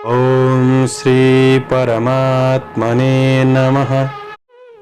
ओम श्री परमात्मने नमः।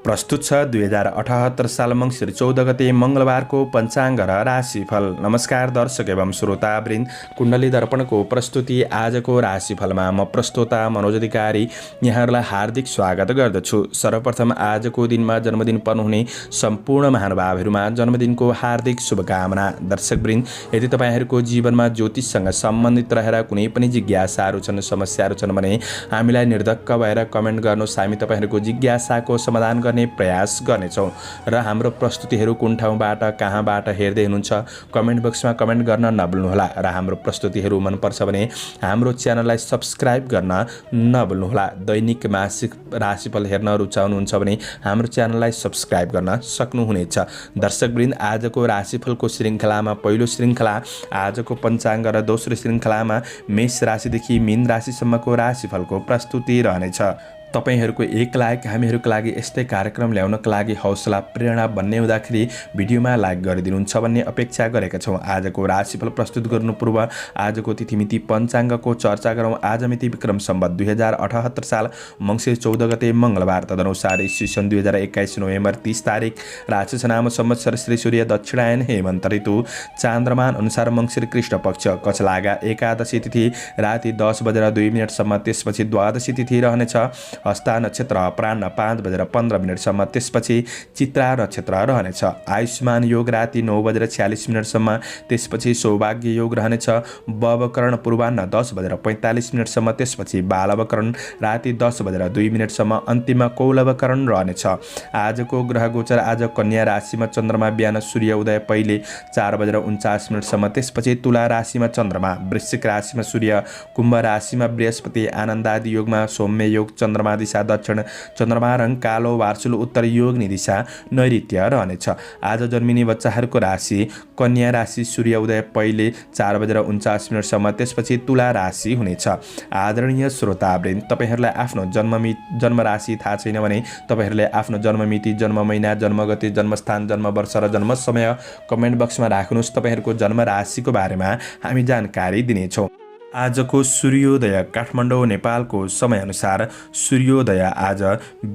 प्रस्तुत छ 2078 साल मङ्सिर 14 गते मङ्गलबारको पञ्चाङ्ग र राशिफल। नमस्कार दर्शक एवं श्रोतावृन्द, कुण्डली दर्पणको प्रस्तुति आजको राशिफलमा म प्रस्तोता मनोज अधिकारी यहाँहरूलाई हार्दिक स्वागत गर्दछु। सर्वप्रथम आजको दिनमा जन्मदिन पर्नुहुने सम्पूर्ण महानुभावहरूमा जन्मदिनको हार्दिक शुभकामना। दर्शकवृन्द, यदि तपाईँहरूको जीवनमा ज्योतिषसँग सम्बन्धित रहेर कुनै पनि जिज्ञासाहरू छन्, समस्याहरू छन् भने हामीलाई निर्धक्क भएर कमेन्ट गर्नुहोस्। हामी तपाईँहरूको जिज्ञासाको समाधान गर्ने प्रयास गर्नेछौँ र हाम्रो प्रस्तुतिहरू कुन ठाउँबाट कहाँबाट हेर्दै हुनुहुन्छ कमेन्ट बक्समा कमेन्ट गर्न नभुल्नुहोला र हाम्रो प्रस्तुतिहरू मनपर्छ भने हाम्रो च्यानललाई सब्स्क्राइब गर्न नभुल्नुहोला। दैनिक मासिक राशिफल हेर्न रुचाउनुहुन्छ भने हाम्रो च्यानललाई सब्स्क्राइब गर्न सक्नुहुनेछ। दर्शकवृन्द, आजको राशिफलको श्रृङ्खलामा पहिलो श्रृङ्खला आजको पञ्चाङ्ग र दोस्रो श्रृङ्खलामा मेष राशिदेखि मीन राशिसम्मको राशिफलको प्रस्तुति रहनेछ। तपाईहरूको एक लाइक हामीहरूको लागि यस्तै कार्यक्रम ल्याउनका लागि हौसला प्रेरणा बन्ने हुँदाखेरि भिडियोमा लाइक गरिदिनुहुन्छ भन्ने अपेक्षा गरेका छौँ। आजको राशिफल प्रस्तुत गर्नु पूर्व आजको तिथिमिति पञ्चाङ्गको चर्चा गरौँ। आज मिति विक्रम सम्वत 2078 साल मङ्सिर 14 गते मङ्गलबार, तदनुसार ईस्वी सन् 2021 नोभेम्बर 30 तारिक, राक्षसनाम संवत्सर श्री सूर्य दक्षिणायन हेमन्त ऋतु, चान्द्रमान अनुसार मङ्सिर कृष्ण पक्ष, कचलागा एकादशी तिथि राति 10:02 त्यसपछि द्वादशी तिथि रहनेछ। हस्ता नक्षत्र अपराह्न 5:15 त्यसपछि चित्रा नक्षत्र रहनेछ। आयुष्मान योग राति 9:46 त्यसपछि सौभाग्य योग रहनेछ। बवकरण पूर्वाह्न 10:45 त्यसपछि बालवकरण राति 10:02 अन्तिम कौलवकरण रहनेछ। आजको ग्रह गोचर आज कन्या राशिमा चन्द्रमा बिहान सूर्य उदय पहिले 4:49 त्यसपछि तुला राशिमा चन्द्रमा, वृश्चिक राशिमा सूर्य, कुम्भ राशिमा बृहस्पति, आनन्दादि योगमा सौम्य योग, चन्द्रमा दिशा दक्षिण, चन्द्रमा रङ कालो, वार्सुल उत्तर, योगनी दिशा नैऋत्य रहनेछ। आज जन्मिने बच्चाहरूको राशि कन्या राशि, सूर्य उदय पहिले 4:49 त्यसपछि तुला राशि हुनेछ। आदरणीय श्रोतावृन्द, तपाईँहरूलाई आफ्नो जन्म राशि थाहा छैन भने तपाईँहरूले आफ्नो जन्ममिति, जन्म महिना, जन्मगति, जन्मस्थान, जन्मवर्ष र जन्म समय कमेन्ट बक्समा राख्नुहोस्। तपाईँहरूको जन्म राशिको बारेमा हामी जानकारी दिनेछौँ। आजको सूर्योदय काठमाडौँ नेपालको समयअनुसार सूर्योदय आज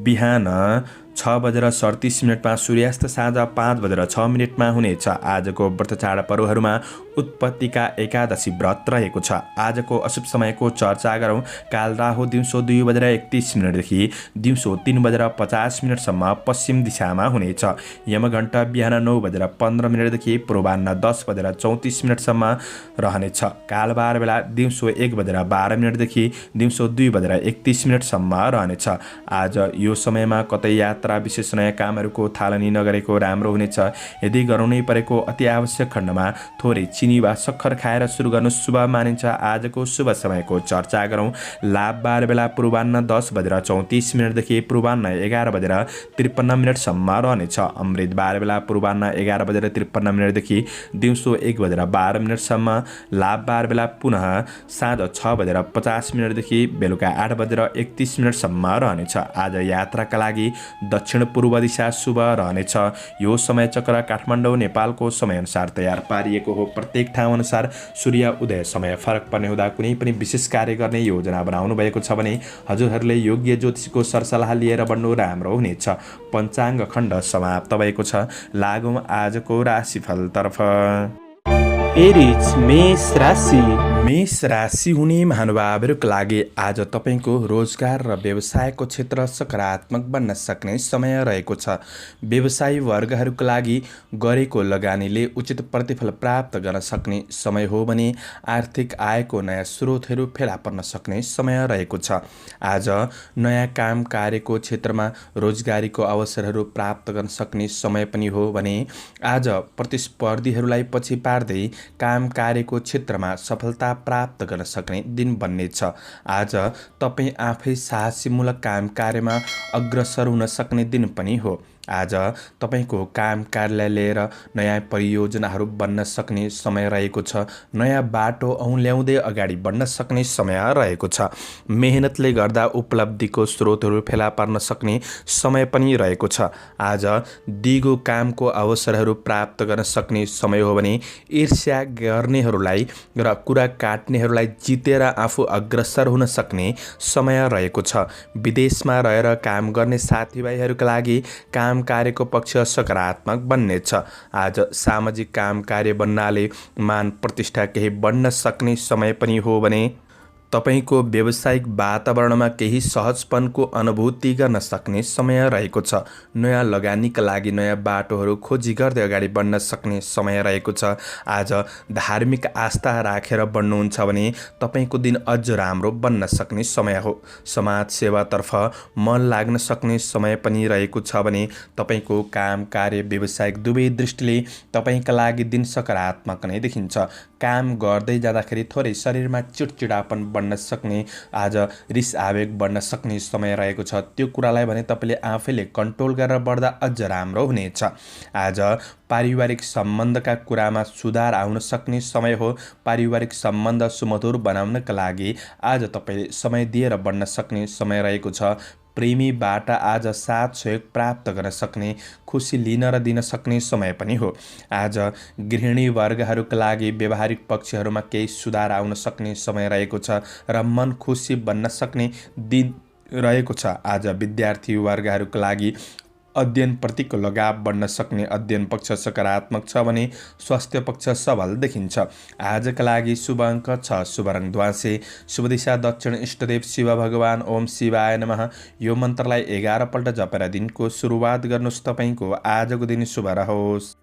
बिहान 6:37 सूर्यास्त साँझ 5:06 हुनेछ। आजको व्रत चाड पर्वहरूमा उत्पत्तिका एकादशी व्रत रहेको छ। आजको अशुभ समयको चर्चा गरौँ। काल राहु दिउँसो 2:31 दिउँसो 3:50 पश्चिम दिशामा हुनेछ। यमघण्ट बिहान 9:15 पूर्वाह्न 10:34 रहनेछ। कालबार बेला दिउँसो 1:12 दिउँसो 2:31 रहनेछ। आज यो समयमा कतै यात्रा विशेष नयाँ कामहरूको थालनी नगरेको राम्रो हुनेछ। यदि गराउनै परेको अति आवश्यक खण्डमा थोरै चिनी वा सक्खर खाएर सुरु गर्नु शुभ मानिन्छ। आजको शुभ समयको चर्चा गरौँ। लाभबार बेला पूर्वाह्न 10:34 पूर्वाह्न 11:53 रहनेछ। अमृतबार बेला पूर्वाह्न 11:53 दिउँसो 1:12 लाभबार बेला पुनः साँझ 6:50 बेलुका 8:31 रहनेछ। आज यात्राका लागि दक्षिण पूर्व दिशा शुभ रहनेछ। यो समय चक्र काठमाडौँ नेपालको समयअनुसार तयार पारिएको हो। प्रत्येक ठाउँ अनुसार सूर्य उदय समय फरक पर्ने हुँदा कुनै पनि विशेष कार्य गर्ने योजना बनाउनु भएको छ भने हजुरहरूले योग्य ज्योतिषको सरसल्लाह लिएर बढ्नु राम्रो हुनेछ। पञ्चाङ्ग खण्ड समाप्त भएको छ। लागौँ आजको राशिफलतर्फ। एरिज मेष राशि। मेष राशि हुने महानुभावहरूको लागि आज तपाईँको रोजगार र व्यवसायको क्षेत्र सकारात्मक बन्न सक्ने समय रहेको छ। व्यवसायी वर्गहरूको लागि गरेको लगानीले उचित प्रतिफल प्राप्त गर्न सक्ने समय हो भने आर्थिक आयको नयाँ स्रोतहरू फेला पर्न सक्ने समय रहेको छ। आज नयाँ काम कार्यको क्षेत्रमा रोजगारीको अवसरहरू प्राप्त गर्न सक्ने समय पनि हो भने आज प्रतिस्पर्धीहरूलाई पछि पार्दै काम कार्यको क्षेत्रमा सफलता प्राप्त गर्न सक्ने दिन बन्नेछ। आज तपाईँ आफै साहसीमूलक काम कार्यमा अग्रसर हुन सक्ने दिन पनि हो। आज तपाईँको काम कार्यलाई लिएर नयाँ परियोजनाहरू बन्न सक्ने समय रहेको छ। नयाँ बाटो औँल्याउँदै अगाडि बढ्न सक्ने समय रहेको छ। मेहनतले गर्दा उपलब्धिको स्रोतहरू फेला पार्न सक्ने समय पनि रहेको छ। आज दिगो कामको अवसरहरू प्राप्त गर्न सक्ने समय हो भने ईर्ष्या गर्नेहरूलाई र कुरा काट्नेहरूलाई जितेर आफू अग्रसर हुन सक्ने समय रहेको छ। विदेशमा रहेर काम गर्ने साथीभाइहरूका लागि काम कार्यको पक्ष सकारात्मक बन्नेछ। आज सामाजिक काम कार्य बन्नाले मान प्रतिष्ठा केही बढ्न सक्ने समय पनि हो भने तपाईको व्यावसायिक वातावरणमा केही सहजपनको अनुभूति गर्न सक्ने समय रहेको छ। नयाँ लगानीका लागि नयाँ बाटोहरू खोजी गर्दै अगाडि बढ्न सक्ने समय रहेको छ। आज धार्मिक आस्था राखेर बढ्नुहुन्छ भने तपाईको दिन अझ राम्रो बन्न सक्ने समय हो। समाज सेवातर्फ मन लाग्न सक्ने समय पनि रहेको छ भने तपाईको काम कार्य व्यावसायिक दुवै दृष्टिले तपाईका लागि दिन सकारात्मक नै देखिन्छ। काम गर्दै जाँदाखेरि थोरै शरीरमा चिडचिडापन बढ्न सक्ने, आज रिस आवेग बढ्न सक्ने समय रहेको छ। त्यो कुरालाई भने तपाईँले आफैले कन्ट्रोल गरेर बढ्दा अझ राम्रो हुनेछ। आज पारिवारिक सम्बन्धका कुरामा सुधार आउन सक्ने समय हो। पारिवारिक सम्बन्ध सुमधुर बनाउनका लागि आज तपाईँले समय दिएर बढ्न सक्ने समय रहेको छ। प्रेमीबाट आज साथ सहयोग प्राप्त गर्न सक्ने, खुसी लिन र दिन सक्ने समय पनि हो। आज गृहिणी वर्गहरूका लागि व्यवहारिक पक्षहरूमा केही सुधार आउन सक्ने समय रहेको छ र मन खुसी बन्न सक्ने दिन रहेको छ। आज विद्यार्थी वर्गहरूका लागि अध्ययनप्रतिको लगाव बढ्न सक्ने, अध्ययन पक्ष सकारात्मक छ भने स्वास्थ्य पक्ष सबल देखिन्छ। आजका लागि शुभ अङ्क 6, शुभ रङ ध्वाँसे, शुभ दिशा दक्षिण, इष्टदेव शिव भगवान। ओम शिवाय नमः। यो मन्त्रलाई 11 पल्ट जपेर दिनको सुरुवात गर्नुहोस्। तपाईँको आजको दिन शुभ रहोस्।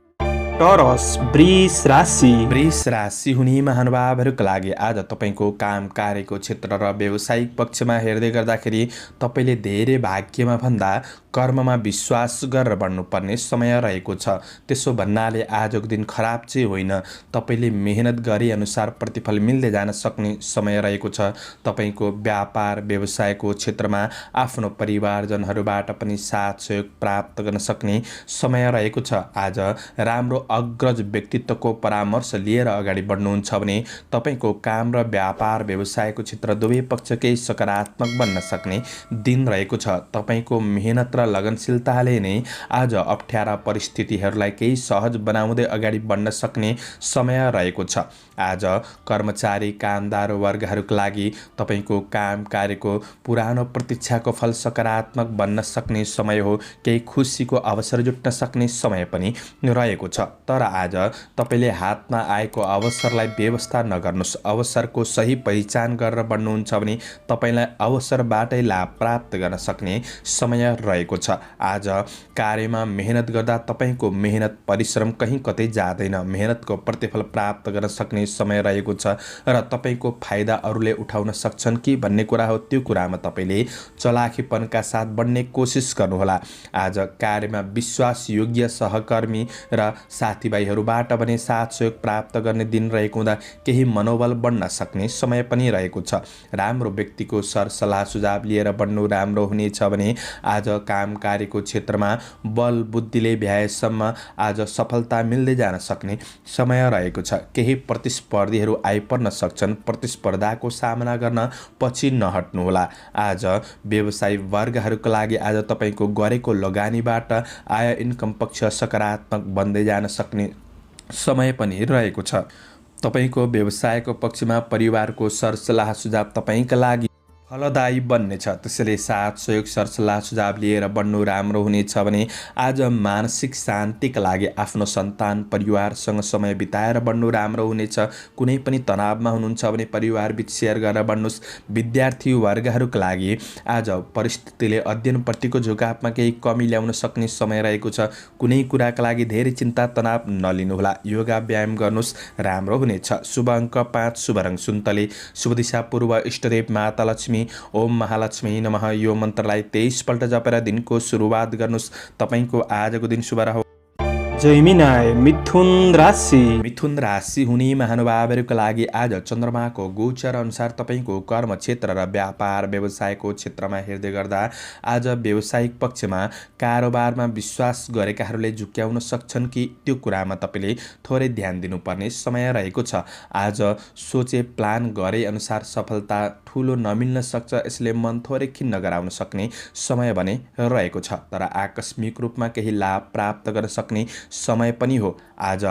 टरस वृष राशि। वृष राशि हुने महानुभावहरूका लागि आज तपाईँको काम कार्यको क्षेत्र र व्यावसायिक पक्षमा हेर्दै गर्दाखेरि तपाईँले धेरै भाग्यमा भन्दा कर्ममा विश्वास गरेर बढ्नुपर्ने समय रहेको छ। त्यसो भन्नाले आजको दिन खराब चाहिँ होइन। तपाईँले मेहनत गरे अनुसार प्रतिफल मिल्दै जान सक्ने समय रहेको छ। तपाईँको व्यापार व्यवसायको क्षेत्रमा आफ्नो परिवारजनहरूबाट पनि साथ सहयोग प्राप्त गर्न सक्ने समय रहेको छ। आज राम्रो अग्रज व्यक्तित्वको परामर्श लिएर अगाडि बढ्नुहुन्छ भने तपाईँको काम र व्यापार व्यवसायको क्षेत्र दुवै पक्षकै सकारात्मक बन्न सक्ने दिन रहेको छ। तपाईँको मेहनत र लगनशीलताले नै आज अप्ठ्यारा परिस्थितिहरूलाई केही सहज बनाउँदै अगाडि बढ्न सक्ने समय रहेको छ। आज कर्मचारी कामदार वर्गहरूका लागि तपाईँको काम कार्यको पुरानो प्रतीक्षाको फल सकारात्मक बन्न सक्ने समय हो। केही खुसीको अवसर जुट्न सक्ने समय पनि रहेको छ। तर आज तपाईँले हातमा आएको अवसरलाई व्यवस्था नगर्नुहोस्। अवसरको सही पहिचान गरेर बढ्नुहुन्छ भने तपाईँलाई अवसरबाटै लाभ प्राप्त गर्न सक्ने समय रहेको छ। आज कार्यमा मेहनत गर्दा तपाईँको मेहनत परिश्रम कहीँ कतै जाँदैन। मेहनतको प्रतिफल प्राप्त गर्न सक्ने समय रहेको छ र तपाईँको फाइदा अरूले उठाउन सक्छन् कि भन्ने कुरा हो। त्यो कुरामा तपाईँले चलाखीपनका साथ बढ्ने कोसिस गर्नुहोला। आज कार्यमा विश्वासयोग्य सहकर्मी र साथीभाइहरूबाट पनि साथ सहयोग प्राप्त गर्ने दिन रहेको हुँदा केही मनोबल बढ्न सक्ने समय पनि रहेको छ। राम्रो व्यक्तिको सरसल्लाह सुझाव लिएर बढ्नु राम्रो हुनेछ भने आज काम कार्यको क्षेत्रमा बल बुद्धिले भ्याएसम्म आज सफलता मिल्दै जान सक्ने समय रहेको छ। केही प्रतिस्पर्धीहरू आइपर्न सक्छन्। प्रतिस्पर्धाको सामना गर्न पछि नहट्नुहोला। आज व्यवसायी वर्गहरूका लागि आज तपाईँको गरेको लगानीबाट आय इन्कम पक्ष सकारात्मक बन्दै जान सक्ने समय पनि रहेको छ। तपाईँको व्यवसायको पक्षमा परिवारको सरसल्लाह सुझाव तपाईँका लागि फलदायी बन्नेछ। त्यसैले साथ सहयोग सरसल्लाह सुझाव लिएर बढ्नु राम्रो हुनेछ भने आज मानसिक शान्तिका लागि आफ्नो सन्तान परिवारसँग समय बिताएर बढ्नु राम्रो हुनेछ। कुनै पनि तनावमा हुनुहुन्छ भने परिवारबिच सेयर गरेर बढ्नुहोस्। विद्यार्थी वर्गहरूका लागि आज परिस्थितिले अध्ययनप्रतिको झुकावमा केही कमी ल्याउन सक्ने समय रहेको छ। कुनै कुराका लागि धेरै चिन्ता तनाव नलिनुहोला। योगा व्यायाम गर्नुहोस्, राम्रो हुनेछ। शुभ अङ्क 5, शुभ रङ सुन्तले, शुभ दिशा पूर्व, इष्टदेव माता लक्ष्मी। ओम महालक्ष्मी नमः। यो मन्त्रलाई 23 पल्ट जपेर दिनको सुरुवात गर्नुहोस्। तपाईँको आजको दिन शुभ रहोस्। जैमिनाय मिथुन राशि। मिथुन राशि हुने महानुभावहरूका लागि आज चन्द्रमाको गोचर अनुसार तपाईँको कर्म क्षेत्र र व्यापार व्यवसायको क्षेत्रमा हेर्दै गर्दा आज व्यावसायिक पक्षमा कारोबारमा विश्वास गरेकाहरूले झुक्क्याउन सक्छन् कि त्यो कुरामा तपाईँले थोरै ध्यान दिनुपर्ने समय रहेको छ। आज सोचे प्लान गरे अनुसार सफलता ठुलो नमिल्न सक्छ, यसले मन थोरै खिन्न गराउन सक्ने समय भने रहेको छ। तर आकस्मिक रूपमा केही लाभ प्राप्त गर्न सक्ने समय पनि हो। आज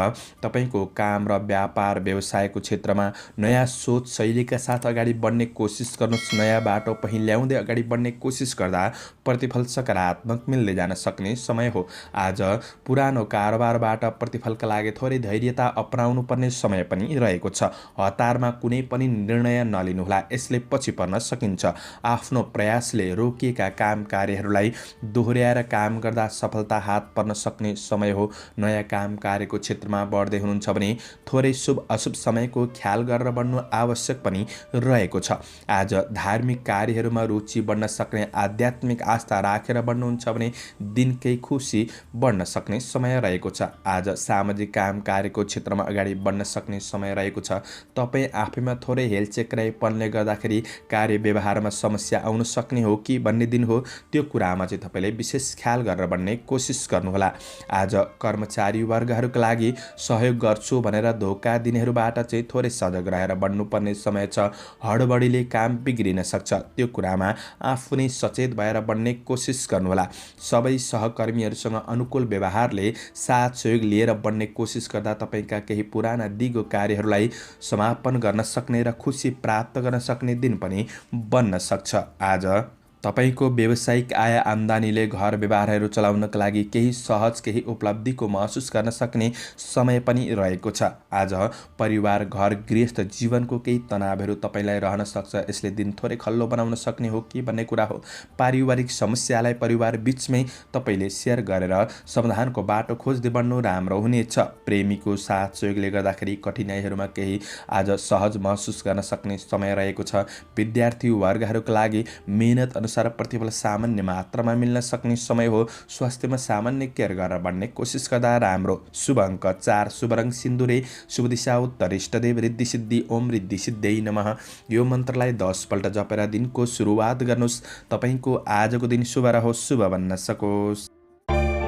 तपाईँको काम र व्यापार व्यवसायको क्षेत्रमा नयाँ सोच शैलीका साथ अगाडि बढ्ने कोसिस गर्नुहोस्। नयाँ बाटो पहिल्याउँदै अगाडि बढ्ने कोसिस गर्दा प्रतिफल सकारात्मक मिल्दै जान सक्ने समय हो। आज पुरानो कारोबारबाट प्रतिफलका लागि थोरै धैर्यता अपनाउनु पर्ने समय पनि रहेको छ। हतारमा कुनै पनि निर्णय नलिनुहोला, यसले पछि पर्न सकिन्छ। आफ्नो प्रयासले रोकिएका काम कार्यहरूलाई दोहोर्याएर काम गर्दा सफलता हात पर्न सक्ने समय हो। नयाँ काम कार्यको क्षेत्रमा बढ्दै हुनुहुन्छ भने थोरै शुभ अशुभ समयको ख्याल गरेर बढ्नु आवश्यक पनि रहेको छ। आज धार्मिक कार्यहरूमा रुचि बढ्न सक्ने, आध्यात्मिक आस्था राखेर बढ्नुहुन्छ भने दिनकै खुसी बढ्न सक्ने समय रहेको छ। आज सामाजिक काम कार्यको क्षेत्रमा अगाडि बढ्न सक्ने समय रहेको छ। तपाईँ आफैमा थोरै हेलचेक्राइपनले गर्दाखेरि कार्य व्यवहारमा समस्या आउन सक्ने हो कि भन्ने दिन हो, त्यो कुरामा चाहिँ तपाईँले विशेष ख्याल गरेर बढ्ने कोसिस गर्नुहोला। आज कर्मचारी वर्गहरूका लागि सहयोग गर्छु भनेर धोका दिनेहरूबाट चाहिँ थोरै सजग रहेर बढ्नुपर्ने समय छ। हडबडीले काम बिग्रिन सक्छ, त्यो कुरामा आफू नै सचेत भएर बढ्ने कोसिस गर्नुहोला। सबै सहकर्मीहरूसँग अनुकूल व्यवहारले साथ सहयोग लिएर बढ्ने कोसिस गर्दा तपाईँका केही पुराना दिगो कार्यहरूलाई समापन गर्न सक्ने र खुसी प्राप्त गर्न सक्ने दिन पनि बन्न सक्छ। आज तपाईँको व्यावसायिक आय आम्दानीले घर व्यवहारहरू चलाउनका लागि केही सहज, केही उपलब्धिको महसुस गर्न सक्ने समय पनि रहेको छ। आज परिवार, घर, गृहस्थ जीवनको केही तनावहरू तपाईँलाई रहन सक्छ, यसले दिन थोरै खल्लो बनाउन सक्ने हो कि भन्ने कुरा हो। पारिवारिक समस्यालाई परिवार बिचमै तपाईँले सेयर गरेर समाधानको बाटो खोज्दै बढ्नु राम्रो हुनेछ। प्रेमीको साथ सहयोगले गर्दाखेरि कठिनाइहरूमा केही आज सहज महसुस गर्न सक्ने समय रहेको छ। विद्यार्थी वर्गहरूका लागि मेहनत अनुसार प्रतिफल सामान्य मात्रामा मिल्न सक्ने समय हो। स्वास्थ्यमा सामान्य केयर गरेर बढ्ने कोसिस गर्दा राम्रो। शुभ अङ्क 4, शुभ रङ सिन्दुरे, शुभ दिशा उत्तर, इष्टदेव रिद्धि सिद्धि, ओम रिद्धि सिद्धै नमः। यो मन्त्रलाई 10 पल्ट जपेर दिनको सुरुवात गर्नुहोस्। तपाईँको आजको दिन शुभ रहोस्, शुभ बन्न सकोस्।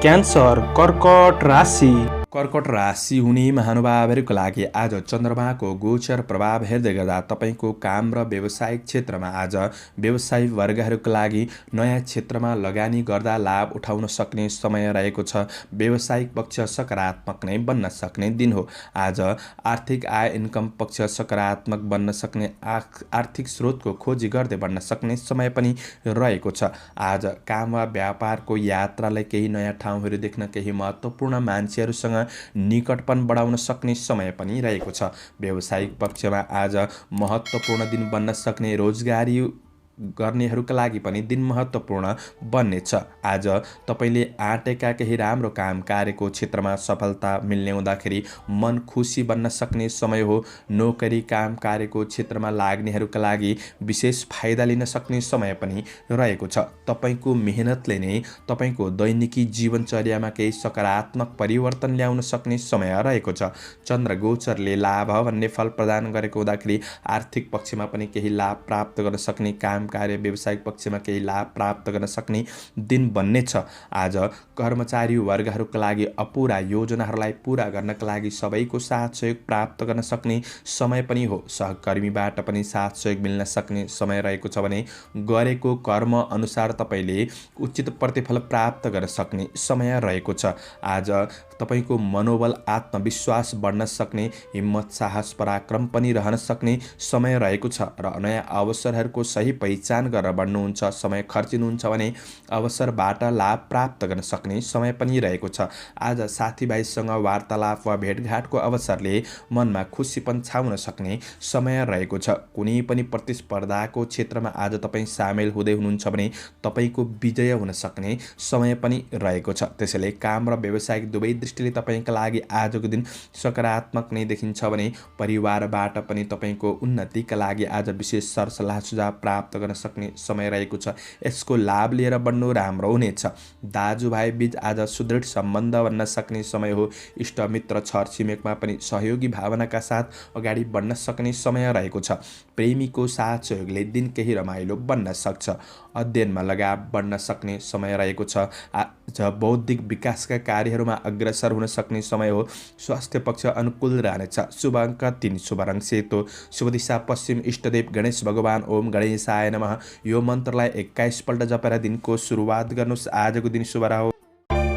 क्यान्सर कर्कट राशि। कर्कट राशि हुने महानुभावहरूका लागि आज चन्द्रमाको गोचर प्रभाव हेर्दै गर्दा तपाईँको काम र व्यावसायिक क्षेत्रमा आज व्यवसायी वर्गहरूका लागि नयाँ क्षेत्रमा लगानी गर्दा लाभ उठाउन सक्ने समय रहेको छ। व्यावसायिक पक्ष सकारात्मक नै बन्न सक्ने दिन हो। आज आर्थिक आय इन्कम पक्ष सकारात्मक बन्न सक्ने, आर्थिक स्रोतको खोजी गर्दै बढ्न सक्ने समय पनि रहेको छ। आज काम वा व्यापारको यात्रालाई केही नयाँ ठाउँहरू देख्न, केही महत्त्वपूर्ण मान्छेहरूसँग निकटपन बढाउन सक्ने समय पनि रहेको छ। व्यावसायिक पक्षमा आज महत्त्वपूर्ण दिन बन्न सक्ने, रोजगारी गर्नेहरूका लागि पनि दिन महत्त्वपूर्ण बन्नेछ। आज तपाईँले आँटेका केही राम्रो काम कार्यको क्षेत्रमा सफलता मिल्ने हुँदाखेरि मन खुसी बन्न सक्ने समय हो। नोकरी काम कार्यको क्षेत्रमा लाग्नेहरूका लागि विशेष फाइदा लिन सक्ने समय पनि रहेको छ। तपाईँको मेहनतले नै तपाईँको दैनिकी जीवनचर्यामा केही सकारात्मक परिवर्तन ल्याउन सक्ने समय रहेको छ। चन्द्र गोचरले लाभ भन्ने फल प्रदान गरेको हुँदाखेरि आर्थिक पक्षमा पनि केही लाभ प्राप्त गर्न सक्ने, काम कार्य व्यावसायिक पक्षमा केही लाभ प्राप्त गर्न सक्ने दिन बन्नेछ। आज कर्मचारी वर्गहरूका लागि अपुरा योजनाहरूलाई पुरा गर्नका लागि सबैको साथ सहयोग प्राप्त गर्न सक्ने समय पनि हो। सहकर्मीबाट पनि साथ सहयोग मिल्न सक्ने समय रहेको छ भने गरेको कर्म अनुसार तपाईँले उचित प्रतिफल प्राप्त गर्न सक्ने समय रहेको छ। आज तपाईँको मनोबल, आत्मविश्वास बढ्न सक्ने, हिम्मत, साहस, पराक्रम पनि रहन सक्ने समय रहेको छ र नयाँ अवसरहरूको सही पहिचान गरेर बढ्नुहुन्छ। समय खर्चिनुहुन्छ भने अवसरबाट लाभ प्राप्त गर्न सक्ने समय पनि रहेको छ। आज साथीभाइसँग वार्तालाप वा भेटघाटको अवसरले मनमा खुसीपन छाउन सक्ने समय रहेको छ। कुनै पनि प्रतिस्पर्धाको क्षेत्रमा आज तपाईँ सामेल हुँदै हुनुहुन्छ भने तपाईँको विजय हुन सक्ने समय पनि रहेको छ। त्यसैले काम र व्यावसायिक दुवै दृष्टिले तपाईँका लागि आजको दिन सकारात्मक नै देखिन्छ भने परिवारबाट पनि तपाईँको उन्नतिका लागि आज विशेष सरसल्लाह सुझाव प्राप्त गर्न सक्ने समय रहेको छ। यसको लाभ लिएर बढ्नु राम्रो हुनेछ। दाजुभाइ बीच आज सुदृढ सम्बन्ध बन्न सक्ने समय हो। इष्टमित्र छरछिमेकमा पनि सहयोगी भावनाका साथ अगाडि बढ्न सक्ने समय रहेको छ। प्रेमीको साथ सहयोगले दिन केही रमाइलो बन्न सक्छ। अध्ययनमा लगाव बढ्न सक्ने समय रहेको छ। आज बौद्धिक विकासका कार्यहरूमा अग्रसर हुन सक्ने समय हो। स्वास्थ्य पक्ष अनुकूल रहनेछ। शुभ अङ्क 3, शुभ रङ सेतो, शुभ दिशा पश्चिम, इष्टदेव गणेश भगवान। ओम गणेशाय नमः। यो मन्त्रलाई 21 पल्ट जपेर दिनको सुरुवात गर्नुहोस्। आजको दिन शुभ रहोस्।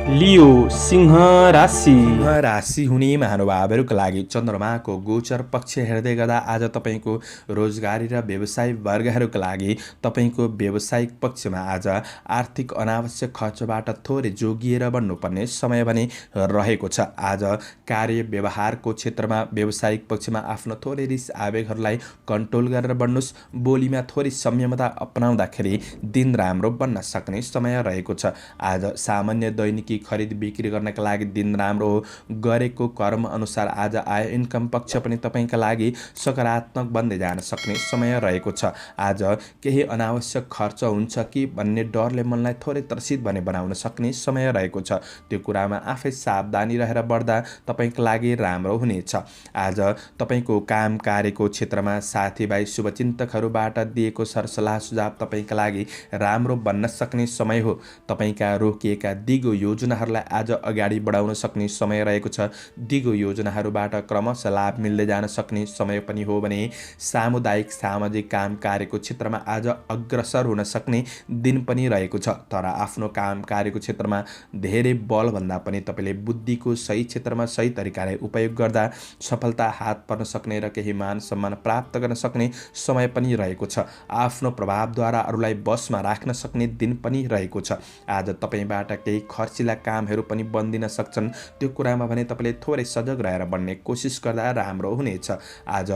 लियो सिंह राशि। राशि हुने महानुभावहरूका लागि चन्द्रमाको गोचर पक्ष हेर्दै गर्दा आज तपाईँको रोजगारी र व्यवसाय वर्गहरूका लागि तपाईँको व्यावसायिक पक्षमा आज आर्थिक अनावश्यक खर्चबाट थोरै जोगिएर बढ्नुपर्ने समय भने रहेको छ। आज कार्य व्यवहारको क्षेत्रमा व्यावसायिक पक्षमा आफ्नो थोरै रिस आवेगहरूलाई कन्ट्रोल गरेर बढ्नुहोस्। बोलीमा थोरै संयमता अपनाउँदाखेरि दिन राम्रो बन्न सक्ने समय रहेको छ। आज सामान्य दैनिकी खरिद बिक्री गर्नका लागि दिन राम्रो हो। गरेको कर्म अनुसार आज आय इन्कम पक्ष पनि तपाईँका लागि सकारात्मक बन्दै जान सक्ने समय रहेको छ। आज केही अनावश्यक खर्च हुन्छ कि भन्ने डरले मनलाई थोरै त्रसित भने बनाउन सक्ने समय रहेको छ। त्यो कुरामा आफै सावधानी रहेर बढ्दा तपाईँका लागि राम्रो हुनेछ। आज तपाईँको काम कार्यको क्षेत्रमा साथीभाइ शुभचिन्तकहरूबाट दिएको सरसल्लाह सुझाव तपाईँका लागि राम्रो बन्न सक्ने समय हो। तपाईँका रोकिएका दिगो योजनाहरूलाई आज अगाडि बढाउन सक्ने समय रहेको छ। दिगो योजनाहरूबाट क्रमशः लाभ मिल्दै जान सक्ने समय पनि हो भने सामुदायिक सामाजिक काम कार्यको क्षेत्रमा आज अग्रसर हुन सक्ने दिन पनि रहेको छ। तर आफ्नो काम कार्यको क्षेत्रमा धेरै बलभन्दा पनि तपाईँले बुद्धिको सही क्षेत्रमा सही तरिकाले उपयोग गर्दा सफलता हात पर्न सक्ने र केही मान सम्मान प्राप्त गर्न सक्ने समय पनि रहेको छ। आफ्नो प्रभावद्वारा अरूलाई बसमा राख्न सक्ने दिन पनि रहेको छ। आज तपाईँबाट केही खर्चिला कामहरू पनि बन्दिन सक्छन्। त्यो कुरामा भने तपाईँले थोरै सजग रहेर बन्ने कोसिस गर्दा राम्रो हुनेछ। आज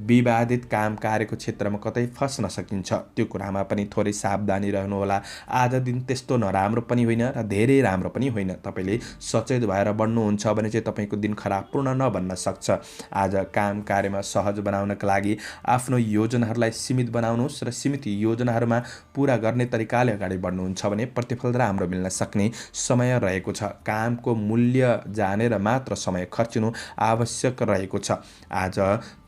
विवादित काम कार्यको क्षेत्रमा कतै फस्न सकिन्छ। त्यो कुरामा पनि थोरै सावधानी रहनुहोला। आज दिन त्यस्तो नराम्रो पनि होइन र धेरै राम्रो पनि होइन। तपाईँले सचेत भएर बढ्नुहुन्छ भने चाहिँ तपाईँको दिन खराब पूर्ण नबन्न सक्छ। आज काम कार्यमा सहज बनाउनका लागि आफ्नो योजनाहरूलाई सीमित बनाउनुहोस् र सीमित योजनाहरूमा पुरा गर्ने तरिकाले अगाडि बढ्नुहुन्छ भने प्रतिफल राम्रो मिल्न सक्ने समय रहेको छ। कामको मूल्य जानेर मात्र समय खर्चिनु आवश्यक रहेको छ। आज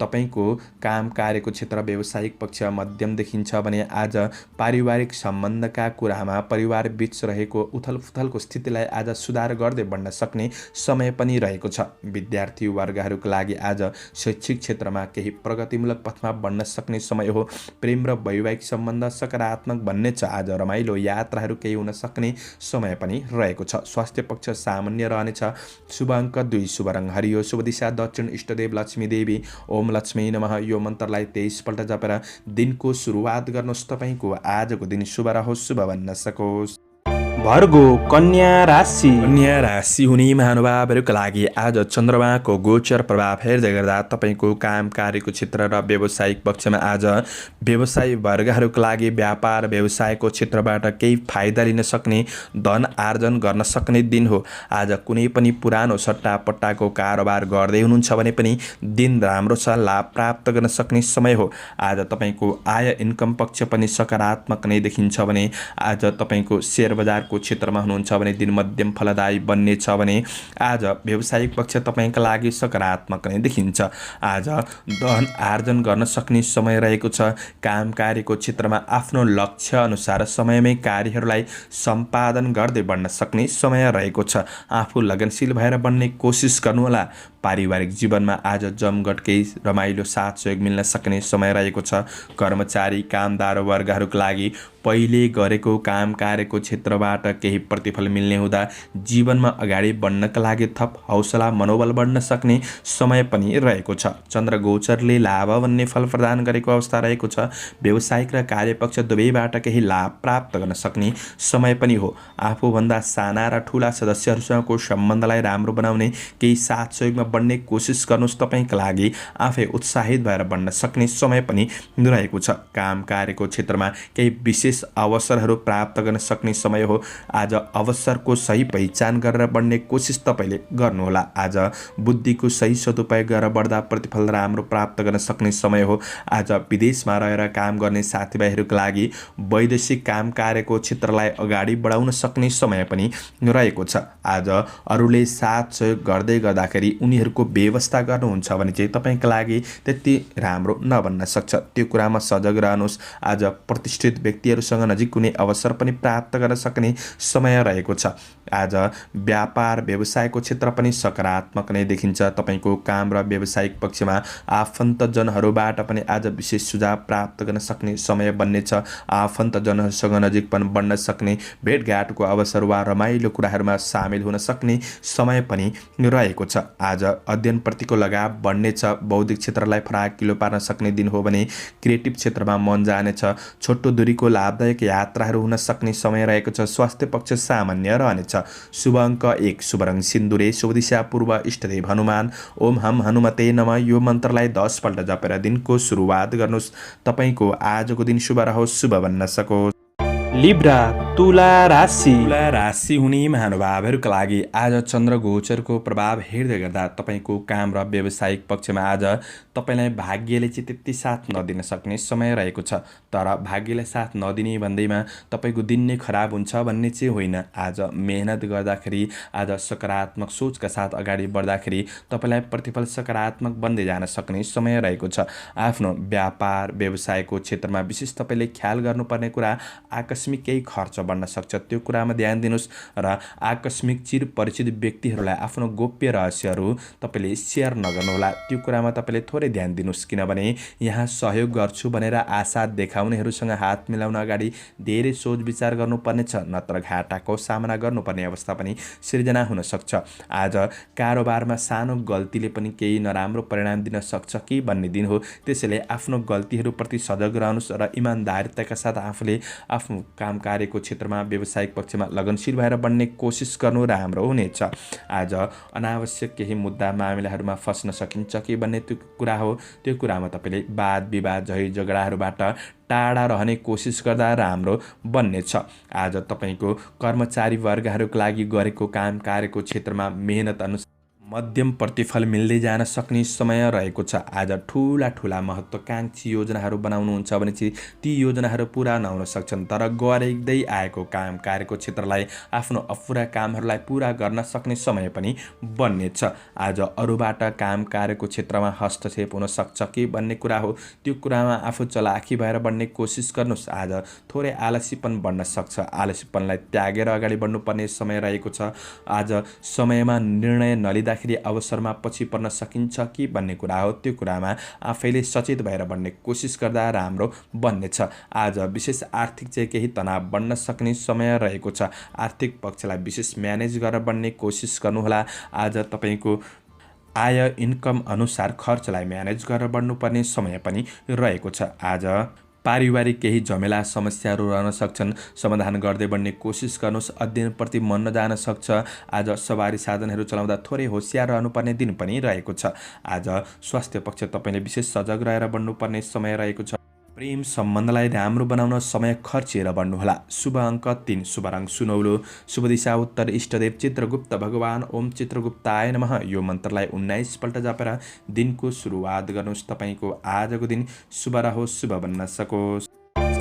तपाईँको काम कार्यको क्षेत्र व्यावसायिक पक्ष मध्यम देखिन्छ भने आज पारिवारिक सम्बन्धका कुरामा परिवार बीच रहेको उथलपुथलको स्थितिलाई आज सुधार गर्दै बढ्न सक्ने समय पनि रहेको छ। विद्यार्थी वर्गहरूका लागि आज शैक्षिक क्षेत्रमा केही प्रगतिमूलक पथमा बढ्न सक्ने समय हो। प्रेम र वैवाहिक सम्बन्ध सकारात्मक बन्नेछ। आज रमाइलो यात्राहरू केही हुन सक्ने समय पनि रहेको छ। स्वास्थ्य पक्ष सामान्य रहनेछ। शुभ अङ्क 2, शुभ रङ हरियो, शुभ दिशा दक्षिण, इष्टदेव लक्ष्मी देवी। ओम लक्ष्मी नमः। यो मन्त्रलाई 23 पल्ट जपेर दिनको सुरुवात गर्नुहोस्। तपाईँको आजको दिन शुभ रहोस्, शुभ बन्न सकोस्। भर्गो कन्या राशि। कन्या राशि हुने महानुभावहरूका लागि आज चन्द्रमाको गोचर प्रभाव हेर्दै गर्दा तपाईँको काम कार्यको क्षेत्र र व्यावसायिक पक्षमा आज व्यवसाय वर्गहरूका लागि व्यापार व्यवसायको क्षेत्रबाट केही फाइदा लिन सक्ने, धन आर्जन गर्न सक्ने दिन हो। आज कुनै पनि पुरानो सट्टापट्टाको कारोबार गर्दै हुनुहुन्छ भने पनि दिन राम्रो छ। लाभ प्राप्त गर्न सक्ने समय हो। आज तपाईँको आय इन्कम पक्ष पनि सकारात्मक नै देखिन्छ भने आज तपाईँको शेयर बजारको क्षेत्रमा हुनुहुन्छ भने दिन मध्यम फलदायी बन्नेछ भने आज व्यावसायिक पक्ष तपाईँका लागि सकारात्मक नै देखिन्छ। आज धन आर्जन गर्न सक्ने समय रहेको छ। काम कार्यको क्षेत्रमा आफ्नो लक्ष्य अनुसार समयमै कार्यहरूलाई सम्पादन गर्दै बढ्न सक्ने समय रहेको छ। आफू लगनशील भएर बन्ने कोसिस गर्नुहोला। पारिवारिक जीवनमा आज जमघट केही रमाइलो साथ सहयोग मिल्न सक्ने समय रहेको छ। कर्मचारी कामदार वर्गहरूका लागि पहिले गरेको काम कार्यको क्षेत्रबाट केही प्रतिफल मिल्ने हुँदा जीवनमा अगाडि बढ्नका लागि थप हौसला मनोबल बढ्न सक्ने समय पनि रहेको छ। चन्द्र गोचरले लाभ भन्ने फल प्रदान गरेको अवस्था रहेको छ। व्यावसायिक र कार्यपक्ष दुवैबाट केही लाभ प्राप्त गर्न सक्ने समय पनि हो। आफूभन्दा साना र ठुला सदस्यहरूसँगको सम्बन्धलाई राम्रो बनाउने, केही साथ सहयोगमा बढ्ने कोसिस गर्नुहोस्। तपाईँका लागि आफै उत्साहित भएर बढ्न सक्ने समय पनि रहेको छ। काम कार्यको क्षेत्रमा केही विशेष अवसरहरू प्राप्त गर्न सक्ने समय हो। आज अवसरको सही पहिचान गरेर बढ्ने कोसिस तपाईँले गर्नुहोला। आज बुद्धिको सही सदुपयोग गरेर बढ्दा प्रतिफल राम्रो प्राप्त गर्न सक्ने समय हो। आज विदेशमा रहेर काम गर्ने साथीभाइहरूका लागि वैदेशिक काम कार्यको क्षेत्रलाई अगाडि बढाउन सक्ने समय पनि रहेको छ। आज अरूले साथ सहयोग गर्दै गर्दाखेरि उनीहरूको व्यवस्था गर्नुहुन्छ भने चाहिँ तपाईँका लागि त्यति राम्रो नबन्न सक्छ। त्यो कुरामा सजग रहनुहोस्। आज प्रतिष्ठित व्यक्तिहरूसँग नजिक कुनै अवसर पनि प्राप्त गर्न सक्ने समय रहेको छ। आज व्यापार व्यवसायको क्षेत्र पनि सकारात्मक नै देखिन्छ। तपाईँको काम र व्यावसायिक पक्षमा आफन्तजनहरूबाट पनि आज विशेष सुझाव प्राप्त गर्न सक्ने समय बन्नेछ। आफन्तजनहरूसँग नजिक पनि बन्न सक्ने भेटघाटको अवसर वा रमाइलो कुराहरूमा सामेल हुन सक्ने समय पनि रहेको छ। आज अध्ययनप्रतिको लगाव बढ्नेछ। बौद्धिक क्षेत्रलाई फराकिलो पार्न सक्ने दिन हो भने क्रिएटिभ क्षेत्रमा मन जानेछ। छोटो दूरीको लाभदायक यात्राहरू हुन सक्ने समय रहेको छ। स्वास्थ्य पक्ष सामान्य रहनेछ। शुभ अङ्क 1, शुभ रङ सिन्दुरे, शुभ दिशा पूर्व, इष्टदेव हनुमान। ओम हम हनुमते नमः यो मन्त्रलाई 10 पल्ट जपेर दिनको सुरुवात गर्नुहोस्। तपाईँको आजको दिन शुभ रहोस्, शुभ बन्न सकोस्। लिब्रा तुला राशि। तुला राशि हुने महानुभावहरूका लागि आज चन्द्र गोचरको प्रभाव हेर्दै गर्दा तपाईँको काम र व्यावसायिक पक्षमा आज तपाईँलाई भाग्यले चाहिँ त्यति साथ नदिन सक्ने समय रहेको छ। तर भाग्यले साथ नदिने भन्दैमा तपाईँको दिन नै खराब हुन्छ भन्ने चाहिँ होइन। आज मेहनत गर्दाखेरि, आज सकारात्मक सोचका साथ अगाडि बढ्दाखेरि तपाईँलाई प्रतिफल सकारात्मक बन्दै जान सक्ने समय रहेको छ। आफ्नो व्यापार व्यवसायको क्षेत्रमा विशेष तपाईँले ख्याल गर्नुपर्ने कुरा आकस्मिक केही खर्च बढ्न सक्छ। त्यो कुरामा ध्यान दिनुहोस् र आकस्मिक चिर परिचित व्यक्तिहरूलाई आफ्नो गोप्य रहस्यहरू तपाईँले सेयर नगर्नुहोला। त्यो कुरामा तपाईँले थोरै ध्यान दिनुहोस्, किनभने यहाँ सहयोग गर्छु भनेर आशा देखाउनेहरूसँग हात मिलाउन अगाडि धेरै सोच विचार गर्नुपर्नेछ, नत्र घाटाको सामना गर्नुपर्ने अवस्था पनि सिर्जना हुन सक्छ। आज कारोबारमा सानो गल्तीले पनि केही नराम्रो परिणाम दिन सक्छ कि भन्ने दिन हो। त्यसैले आफ्नो गल्तीहरूप्रति सजग रहनुहोस् र इमान्दारिताका साथ आफूले आफ्नो काम कार्यको क्षेत्रमा व्यावसायिक पक्षमा लगनशील भएर बढ्ने कोसिस गर्नु राम्रो हुनेछ। आज अनावश्यक केही मुद्दा मामिलाहरूमा फस्न सकिन्छ कि भन्ने त्यो कुरा हो। त्यो कुरामा तपाईँले वाद विवाद झै झगडाहरूबाट टाढा रहने कोसिस गर्दा राम्रो बन्नेछ। आज तपाईँको कर्मचारी वर्गहरूका लागि गरेको काम कार्यको क्षेत्रमा मेहनत अनुसार मध्यम प्रतिफल मिल्दै जान सक्ने समय रहेको छ। आज ठुला ठुला महत्त्वकाङ्क्षी योजनाहरू बनाउनुहुन्छ भने चाहिँ ती योजनाहरू पुरा नहुन सक्छन्। तर गर्दै आएको काम कार्यको क्षेत्रलाई आफ्नो अपुरा कामहरूलाई पुरा गर्न सक्ने समय पनि बन्नेछ। आज अरूबाट काम कार्यको क्षेत्रमा हस्तक्षेप हुन सक्छ कि भन्ने कुरा हो। त्यो कुरामा आफू चलाखी भएर बढ्ने कोसिस गर्नुहोस्। आज थोरै आलसीपन बढ्न सक्छ। आलसीपनलाई त्यागेर अगाडि बढ्नुपर्ने समय रहेको छ। आज समयमा निर्णय नलिँदा अवसरमा पछि पर्न सकिन्छ कि भन्ने कुरा हो। त्यो कुरामा आफैले सचेत भएर बढ्ने कोसिस गर्दा राम्रो बन्नेछ। आज विशेष आर्थिक चाहिँ केही तनाव बढ्न सक्ने समय रहेको छ। आर्थिक पक्षलाई विशेष म्यानेज गरेर बढ्ने कोसिस गर्नुहोला। आज तपाईँको आय इन्कम अनुसार खर्चलाई म्यानेज गरेर बढ्नुपर्ने समय पनि रहेको छ। आज पारिवारिक केही झमेला समस्याहरू रहन सक्छन्, समाधान गर्दै बढ्ने कोसिस गर्नुहोस्। अध्ययनप्रति मन नजान सक्छ। आज सवारी साधनहरू चलाउँदा थोरै होसियार रहनुपर्ने दिन पनि रहेको छ। आज स्वास्थ्य पक्ष तपाईँले विशेष सजग रहेर बढ्नुपर्ने समय रहेको छ। प्रेम सम्बन्धलाई राम्रो बनाउन समय खर्चेर बढ्नुहोला। शुभ अङ्क 3, शुभ रङ सुनौलो, शुभ दिशा उत्तर, इष्टदेव चित्रगुप्त भगवान। ओम चित्रगुप्ताय नमः यो मन्त्रलाई 19 पल्ट जपेर दिनको सुरुवात गर्नुहोस्। तपाईँको आजको दिन शुभ रहोस्, शुभ बन्न सकोस्।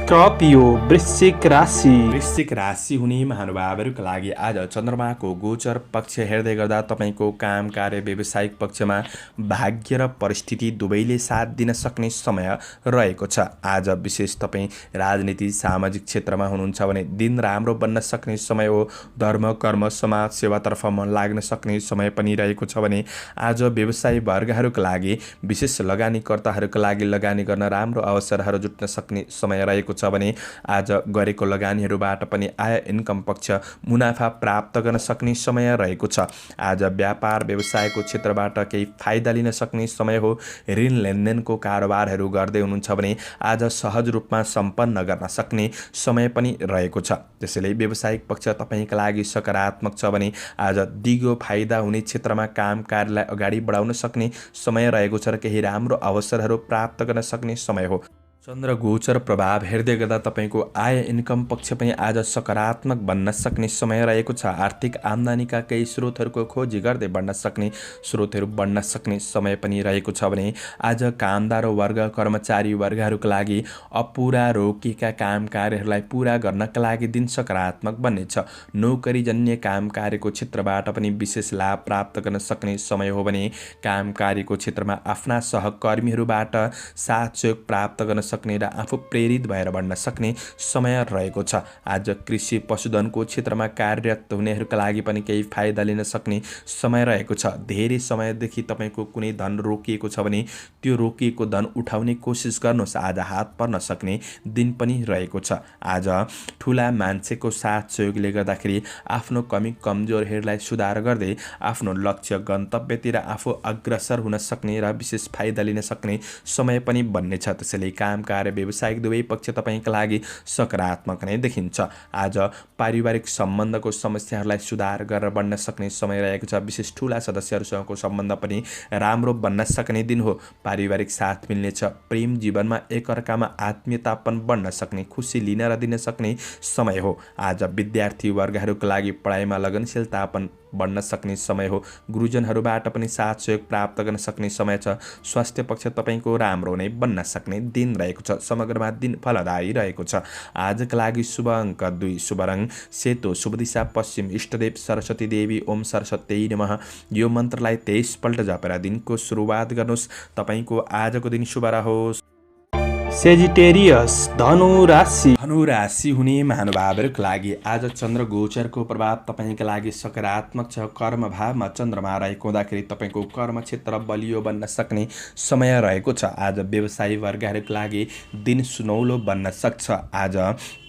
स्कर्पियो वृश्चिक राशि। वृश्चिक राशि हुने महानुभावहरूका लागि आज चन्द्रमाको गोचर पक्ष हेर्दै गर्दा तपाईँको काम कार्य व्यावसायिक पक्षमा भाग्य र परिस्थिति दुवैले साथ दिन सक्ने समय रहेको छ। आज विशेष तपाईँ राजनीति सामाजिक क्षेत्रमा हुनुहुन्छ भने दिन राम्रो बन्न सक्ने समय हो। धर्म कर्म समाज सेवातर्फ मन लाग्न सक्ने समय पनि रहेको छ भने आज व्यवसायी वर्गहरूका लागि विशेष लगानीकर्ताहरूका लागि लगानी गर्न राम्रो अवसरहरू जुट्न सक्ने समय रहेको छ। छ भने आज गरेको लगानीहरूबाट पनि आय इन्कम पक्ष मुनाफा प्राप्त गर्न सक्ने समय रहेको छ। आज व्यापार व्यवसायको क्षेत्रबाट केही फाइदा लिन सक्ने समय हो। ऋण लेनदेनको कारोबारहरू गर्दै हुनुहुन्छ भने आज सहज रूपमा सम्पन्न गर्न सक्ने समय पनि रहेको छ। त्यसैले व्यावसायिक पक्ष तपाईँका लागि सकारात्मक छ भने आज दिगो फाइदा हुने क्षेत्रमा काम कार्यलाई अगाडि बढाउन सक्ने समय रहेको छ र केही राम्रो अवसरहरू प्राप्त गर्न सक्ने समय हो। चन्द्र गोचर प्रभाव हेर्दै गर्दा तपाईँको आय इन्कम पक्ष पनि आज सकारात्मक बन्न सक्ने समय रहेको छ। आर्थिक आम्दानीका केही स्रोतहरूको खोजी गर्दै बढ्न सक्ने स्रोतहरू बढ्न सक्ने समय पनि रहेको छ भने आज कामदार वर्ग कर्मचारी वर्गहरूका लागि अपुरा रोकिएका काम कार्यहरूलाई पुरा गर्नका लागि दिन सकारात्मक बन्नेछ। नोकरीजन्य काम कार्यको क्षेत्रबाट पनि विशेष लाभ प्राप्त गर्न सक्ने समय हो भने काम कार्यको क्षेत्रमा आफ्ना सहकर्मीहरूबाट साथ सहयोग प्राप्त गर्न सक्ने र आफू प्रेरित भएर बढ्न सक्ने समय रहेको छ। आज कृषि पशुधनको क्षेत्रमा कार्यरत हुनेहरूका लागि पनि केही फाइदा लिन सक्ने समय रहेको छ। धेरै समयदेखि तपाईँको कुनै धन रोकिएको छ भने त्यो रोकिएको धन उठाउने कोसिस गर्नुहोस्। आज हात पर्न सक्ने दिन पनि रहेको छ। आज ठुला मान्छेको साथ सहयोगले गर्दाखेरि आफ्नो कमी कमजोरहरूलाई सुधार गर्दै आफ्नो लक्ष्य गन्तव्यतिर आफू अग्रसर हुन सक्ने र विशेष फाइदा लिन सक्ने समय पनि बन्नेछ। त्यसैले काम कार्य व्यवसायिक दुवै पक्ष तपाईँका लागि सकारात्मक नै देखिन्छ। आज पारिवारिक सम्बन्धको समस्याहरूलाई सुधार गरेर बढ्न सक्ने समय रहेको छ। विशेष ठुला सदस्यहरूसँगको सम्बन्ध पनि राम्रो बन्न सक्ने दिन हो। पारिवारिक साथ मिल्नेछ। प्रेम जीवनमा एकअर्कामा आत्मीयता पनि बढ्न सक्ने, खुसी लिन र दिन सक्ने समय हो। आज विद्यार्थी वर्गहरूका लागि पढाइमा लगनशीलता पनि बढ्न सक्ने समय हो। गुरुजनहरूबाट पनि साथ सहयोग प्राप्त गर्न सक्ने समय छ। स्वास्थ्य पक्ष तपाईँको राम्रो नै बन्न सक्ने दिन रहेको छ। समग्रमा दिन फलदायी रहेको छ। आजका लागि शुभ अङ्क 2, शुभ रङ सेतो, शुभ दिशा पश्चिम, इष्टदेव सरस्वती देवी। ओम सरस्वती नमः यो मन्त्रलाई 23 पल्ट जपेर दिनको सुरुवात गर्नुहोस्। तपाईँको आजको दिन शुभ रहोस्। सेजिटेरियस धनु राशि। धनु राशि हुने महानुभावहरूको लागि आज चन्द्र गोचरको प्रभाव तपाईँका लागि सकारात्मक छ। कर्म भावमा चन्द्रमा रहेको हुँदाखेरि तपाईँको कर्म क्षेत्र बलियो बन्न सक्ने समय रहेको छ। आज व्यवसायी वर्गहरूको लागि दिन सुनौलो बन्न सक्छ। आज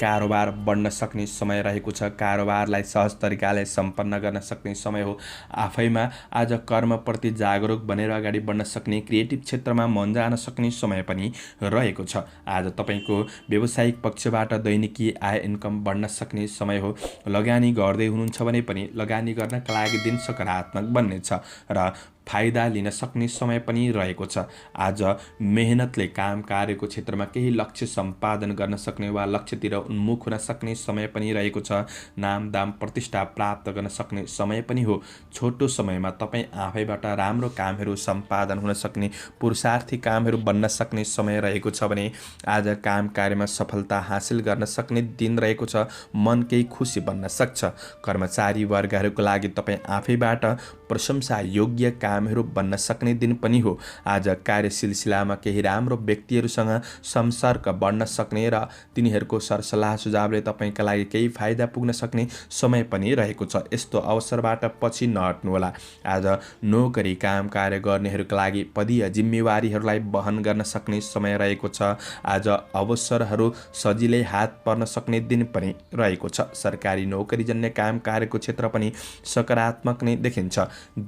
कारोबार बढ्न सक्ने समय रहेको छ। कारोबारलाई सहज तरिकाले सम्पन्न गर्न सक्ने समय हो। आफैमा आज कर्मप्रति जागरुक बनेर अगाडि बढ्न सक्ने, क्रिएटिभ क्षेत्रमा मन जान सक्ने समय पनि रहेको छ। आज तपाईँको व्यावसायिक पक्षबाट दैनिकी आय इन्कम बढ्न सक्ने समय हो। लगानी गर्दै हुनुहुन्छ भने पनि लगानी गर्नका लागि दिन सकारात्मक बन्नेछ र फाइदा लिन सक्ने समय पनि रहेको छ। आज मेहनतले काम कार्यको क्षेत्रमा केही लक्ष्य सम्पादन गर्न सक्ने वा लक्ष्यतिर उन्मुख हुन सक्ने समय पनि रहेको छ। नाम दाम प्रतिष्ठा प्राप्त गर्न सक्ने समय पनि हो। छोटो समयमा तपाईँ आफैबाट राम्रो कामहरू सम्पादन हुन सक्ने, पुरुषार्थी कामहरू बन्न सक्ने समय रहेको छ भने आज काम कार्यमा सफलता हासिल गर्न सक्ने दिन रहेको छ। मन केही खुसी बन्न सक्छ। कर्मचारी वर्गहरूको लागि तपाईँ आफैबाट प्रशंसा योग्य कामहरू बन्न सक्ने दिन पनि हो। आज कार्य सिलसिलामा केही राम्रो व्यक्तिहरूसँग सम्पर्क बढ्न सक्ने र तिनीहरूको सरसल्लाह सुझावले तपाईँका लागि केही फाइदा पुग्न सक्ने समय पनि रहेको छ। यस्तो अवसरबाट पछि नहट्नुहोला। आज नोकरी काम कार्य गर्नेहरूका लागि पदीय जिम्मेवारीहरूलाई वहन गर्न सक्ने समय रहेको छ। आज अवसरहरू सजिलै हात पर्न सक्ने दिन पनि रहेको छ। सरकारी नोकरीजन्य काम कार्यको क्षेत्र पनि सकारात्मक नै देखिन्छ।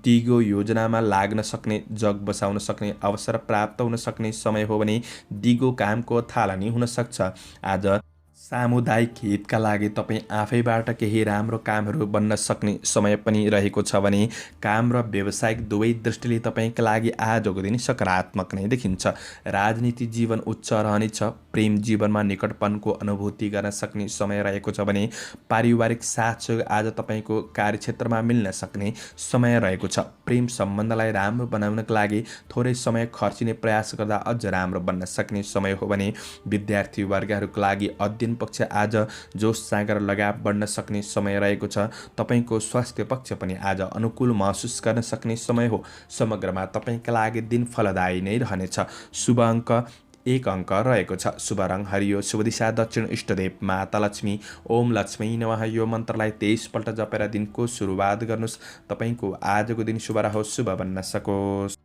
दिगो योजनामा लाग्न सक्ने, जग बसाउन सक्ने अवसर प्राप्त हुन सक्ने समय हो भने दिगो कामको थालनी हुन सक्छ। आज सामुदायिक हितका लागि तपाईँ आफैबाट केही राम्रो कामहरू बन्न सक्ने समय पनि रहेको छ भने काम र व्यावसायिक दुवै दृष्टिले तपाईँका लागि आजको दिन सकारात्मक नै देखिन्छ। राजनीति जीवन उच्च रहनेछ। प्रेम जीवनमा निकटपनको अनुभूति गर्न सक्ने समय रहेको छ भने पारिवारिक साथ सहयोग आज तपाईँको कार्यक्षेत्रमा मिल्न सक्ने समय रहेको छ। प्रेम सम्बन्धलाई राम्रो बनाउनका लागि थोरै समय खर्चिने प्रयास गर्दा अझ राम्रो बन्न सक्ने समय हो भने विद्यार्थी वर्गहरूको लागि अध्ययन पक्ष आज जोस जाँगर लगाव बढ्न सक्ने समय रहेको छ। तपाईँको स्वास्थ्य पक्ष पनि आज अनुकूल महसुस गर्न सक्ने समय हो। समग्रमा तपाईँका लागि दिन फलदायी नै रहनेछ। शुभ अङ्क 1 अङ्क रहेको छ। शुभ रङ हरियो, शुभ दिशा दक्षिण, इष्टदेव माता लक्ष्मी। ओम लक्ष्मी नमः यो मन्त्रलाई 23 पल्ट जपेर दिनको सुरुवात गर्नुहोस्। तपाईँको आजको दिन शुभ रहोस्, शुभ बन्न सकोस्।